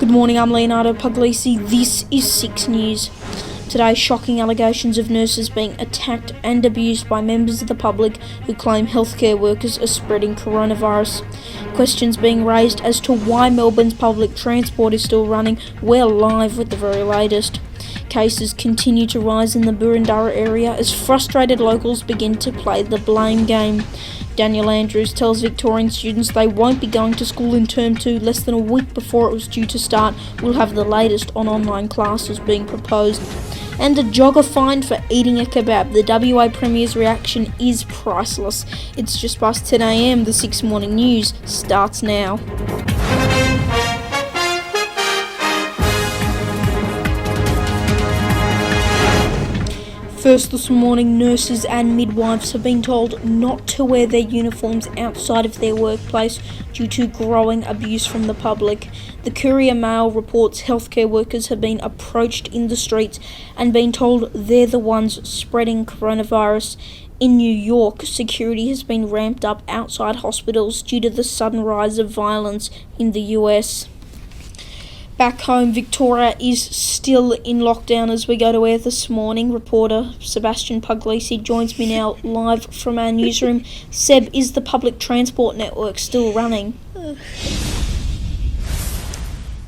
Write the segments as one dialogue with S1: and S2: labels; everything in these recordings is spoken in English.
S1: Good morning, I'm Leonardo Puglisi. This is 6 News. Today, shocking allegations of nurses being attacked and abused by members of the public who claim healthcare workers are spreading coronavirus. Questions being raised as to why Melbourne's public transport is still running. We're live with the very latest. Cases continue to rise in the Boroondara area as frustrated locals begin to play the blame game. Daniel Andrews tells Victorian students they won't be going to school in Term 2 less than a week before it was due to start. We'll have the latest on online classes being proposed. And a jogger fined for eating a kebab. The WA Premier's reaction is priceless. It's just past 10 a.m. The 6 Morning News starts now. First this morning, nurses and midwives have been told not to wear their uniforms outside of their workplace due to growing abuse from the public. The Courier Mail reports healthcare workers have been approached in the streets and been told they're the ones spreading coronavirus. In New York, security has been ramped up outside hospitals due to the sudden rise of violence in the US. Back home, Victoria is still in lockdown as we go to air this morning. Reporter Sebastian Puglisi joins me now live from our newsroom. Seb, is the public transport network still running?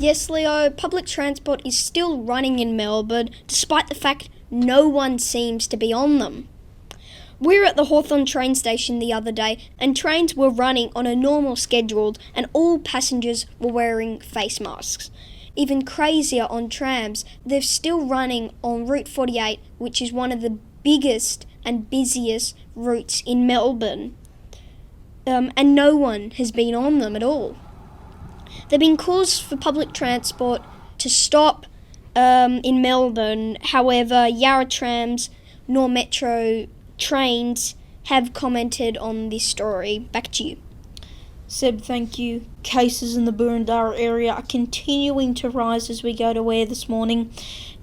S2: Yes, Leo, public transport is still running in Melbourne, despite the fact no one seems to be on them. We were at the Hawthorn train station the other day, and trains were running on a normal schedule, and all passengers were wearing face masks. Even crazier on trams, they're still running on Route 48, which is one of the biggest and busiest routes in Melbourne. And no one has been on them at all. There have been calls for public transport to stop in Melbourne. However, Yarra Trams nor Metro trains have commented on this story. Back to you.
S1: Seb, thank you. Cases in the Boroondara area are continuing to rise as we go to air this morning.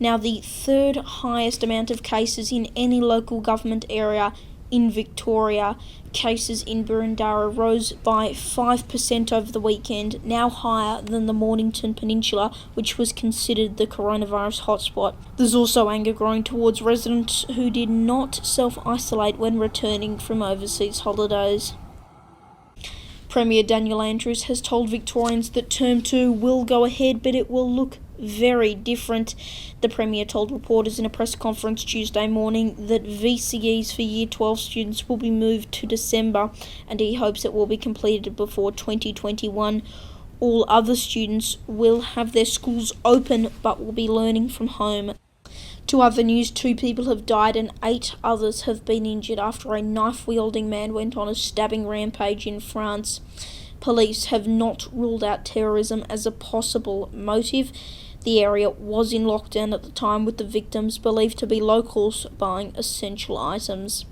S1: Now, the third highest amount of cases in any local government area in Victoria. Cases in Boroondara rose by 5% over the weekend, now higher than the Mornington Peninsula, which was considered the coronavirus hotspot. There's also anger growing towards residents who did not self-isolate when returning from overseas holidays. Premier Daniel Andrews has told Victorians that Term 2 will go ahead, but it will look very different. The Premier told reporters in a press conference Tuesday morning that VCEs for Year 12 students will be moved to December, and he hopes it will be completed before 2021. All other students will have their schools open, but will be learning from home. To other news, 2 people have died and 8 others have been injured after a knife-wielding man went on a stabbing rampage in France. Police have not ruled out terrorism as a possible motive. The area was in lockdown at the time, with the victims believed to be locals buying essential items.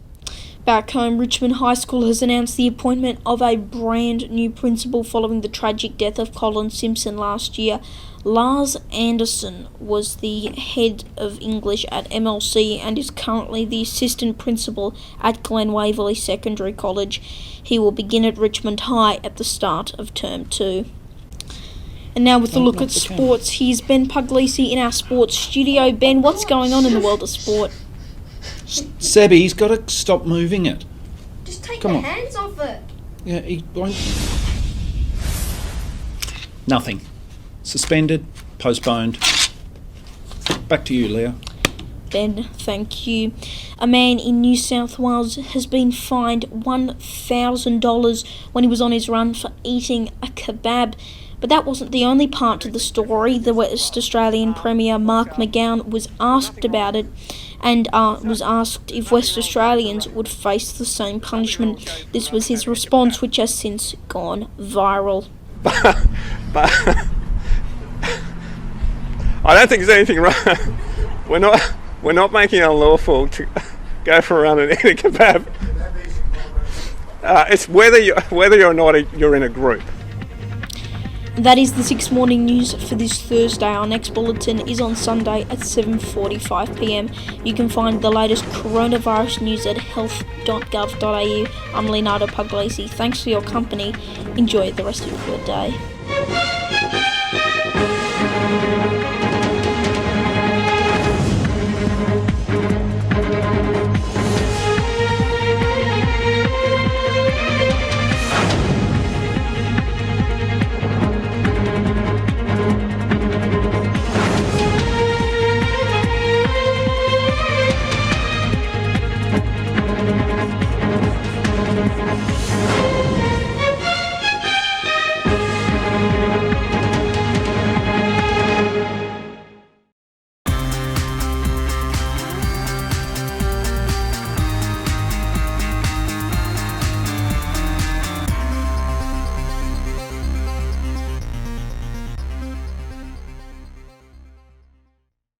S1: Back home, Richmond High School has announced the appointment of a brand new principal following the tragic death of Colin Simpson last year. Lars Anderson was the head of English at MLC and is currently the assistant principal at Glen Waverley Secondary College. He will begin at Richmond High at the start of Term 2. And now with a look at sports, here's Ben Puglisi in our sports studio. Ben, what's going on in the world of sport?
S3: Sebby, he's got to stop moving it.
S2: Just take
S3: Come
S2: your
S3: on.
S2: hands off it.
S3: Yeah, he won't. Nothing. Suspended, postponed. Back to you, Leo.
S1: Ben, thank you. A man in New South Wales has been fined $1,000 when he was on his run for eating a kebab. But that wasn't the only part to the story. The West Australian Premier Mark McGowan was asked about it and was asked if West Australians would face the same punishment. This was his response, which has since gone viral.
S4: But I don't think there's anything wrong. We're not making it unlawful to go for a run and eat a kebab. It's whether or not you're in a group.
S1: That is the 6 Morning News for this Thursday. Our next bulletin is on Sunday at 7:45 p.m. You can find the latest coronavirus news at health.gov.au. I'm Leonardo Puglisi. Thanks for your company. Enjoy the rest of your day.